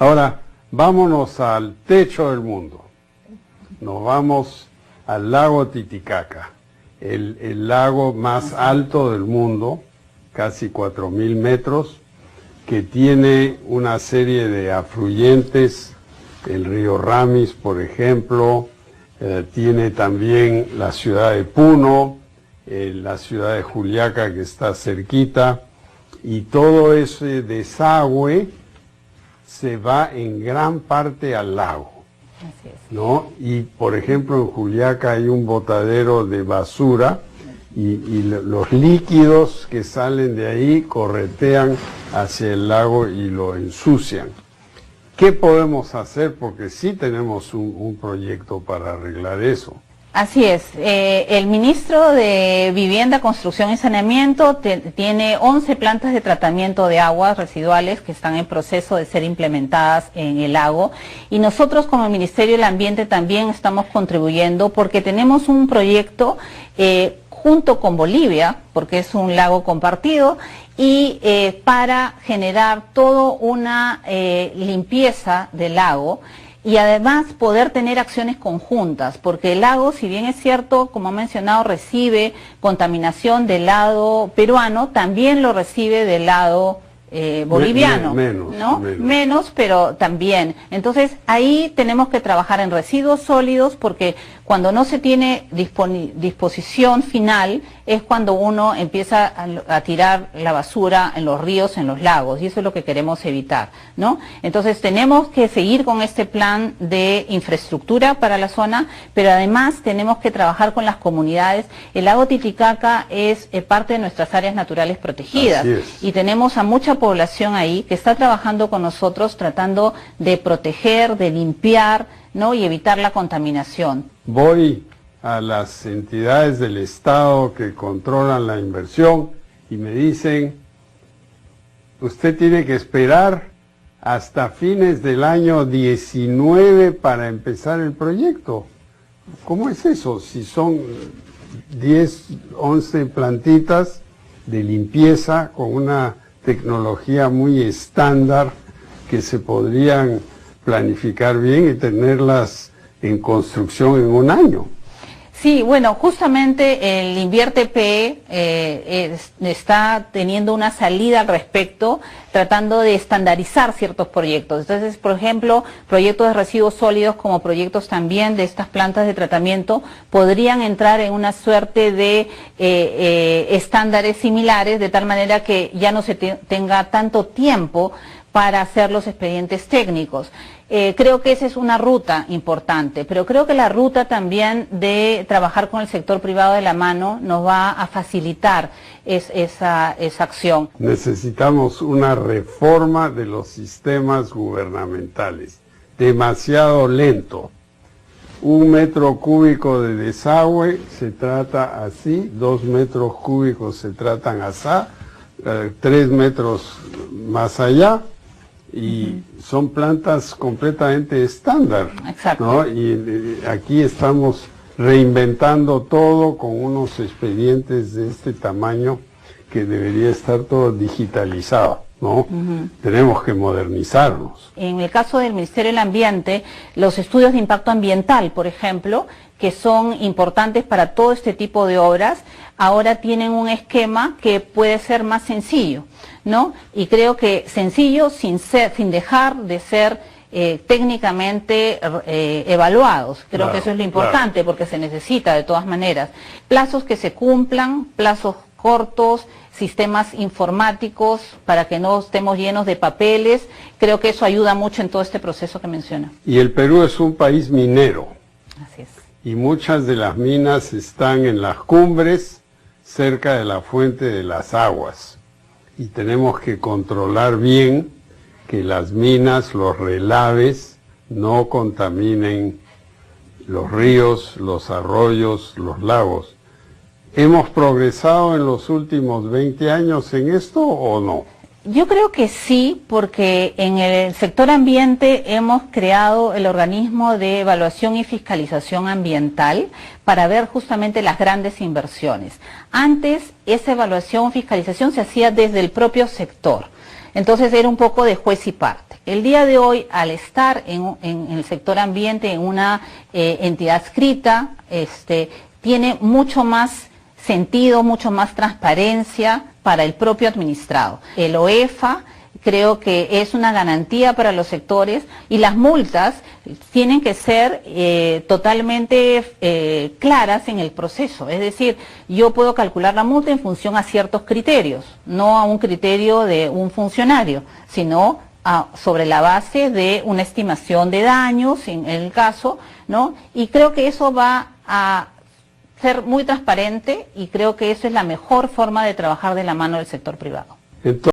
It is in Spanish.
Ahora, vámonos al techo del mundo. Nos vamos al lago Titicaca, el lago más alto del mundo, casi 4.000 metros, que tiene una serie de afluentes, el río Ramis, por ejemplo, tiene también la ciudad de Puno, la ciudad de Juliaca que está cerquita, y todo ese desagüe se va en gran parte al lago, ¿no? Y por ejemplo en Juliaca hay un botadero de basura y los líquidos que salen de ahí corretean hacia el lago y lo ensucian. ¿Qué podemos hacer? Porque sí tenemos un proyecto para arreglar eso. Así es, el ministro de Vivienda, Construcción y Saneamiento tiene 11 plantas de tratamiento de aguas residuales que están en proceso de ser implementadas en el lago, y nosotros como Ministerio del Ambiente también estamos contribuyendo porque tenemos un proyecto junto con Bolivia, porque es un lago compartido, y para generar toda una limpieza del lago, y además poder tener acciones conjuntas, porque el lago, si bien es cierto, como ha mencionado, recibe contaminación del lado peruano, también lo recibe del lado boliviano, menos, pero también. Entonces ahí tenemos que trabajar en residuos sólidos, porque cuando no se tiene disposición final es cuando uno empieza a tirar la basura en los ríos, en los lagos, y eso es lo que queremos evitar, ¿no? Entonces tenemos que seguir con este plan de infraestructura para la zona, pero además tenemos que trabajar con las comunidades. El lago Titicaca es parte de nuestras áreas naturales protegidas, y tenemos a mucha población ahí que está trabajando con nosotros tratando de proteger, de limpiar, ¿no? Y evitar la contaminación. Voy a las entidades del Estado que controlan la inversión y me dicen, usted tiene que esperar hasta fines del año 19 para empezar el proyecto. ¿Cómo es eso? Si son 10, 11 plantitas de limpieza con una tecnología muy estándar que se podrían planificar bien y tenerlas en construcción en un año. Sí, bueno, justamente el InvierteP está teniendo una salida al respecto, tratando de estandarizar ciertos proyectos. Entonces, por ejemplo, proyectos de residuos sólidos como proyectos también de estas plantas de tratamiento podrían entrar en una suerte de estándares similares, de tal manera que ya no se tenga tanto tiempo para hacer los expedientes técnicos. Creo que esa es una ruta importante, pero creo que la ruta también de trabajar con el sector privado de la mano nos va a facilitar esa acción. Necesitamos una reforma de los sistemas gubernamentales, demasiado lento. 1 metro cúbico de desagüe se trata así, 2 metros cúbicos se tratan así, 3 metros más allá, y son plantas completamente estándar, ¿no? Y aquí estamos reinventando todo con unos expedientes de este tamaño que debería estar todo digitalizado, ¿no? Tenemos que modernizarnos. En el caso del Ministerio del Ambiente, los estudios de impacto ambiental, por ejemplo, que son importantes para todo este tipo de obras, ahora tienen un esquema que puede ser más sencillo, ¿no? Y creo que sencillo sin dejar de ser técnicamente evaluados. Creo que eso es lo importante, porque se necesita de todas maneras. Plazos que se cumplan, plazos cortos, sistemas informáticos para que no estemos llenos de papeles. Creo que eso ayuda mucho en todo este proceso que menciona. Y el Perú es un país minero. Así es. Y muchas de las minas están en las cumbres, cerca de la fuente de las aguas. Y tenemos que controlar bien que las minas, los relaves, no contaminen los ríos, los arroyos, los lagos. ¿Hemos progresado en los últimos 20 años en esto o no? Yo creo que sí, porque en el sector ambiente hemos creado el organismo de evaluación y fiscalización ambiental para ver justamente las grandes inversiones. Antes esa evaluación o fiscalización se hacía desde el propio sector. Entonces era un poco de juez y parte. El día de hoy, al estar en el sector ambiente, en una entidad adscrita, tiene mucho más sentido, mucho más transparencia para el propio administrado. El OEFA creo que es una garantía para los sectores y las multas tienen que ser totalmente claras en el proceso. Es decir, yo puedo calcular la multa en función a ciertos criterios, no a un criterio de un funcionario, sino sobre la base de una estimación de daños en el caso, ¿no? Y creo que eso va a ser muy transparente y creo que eso es la mejor forma de trabajar de la mano del sector privado. Entonces,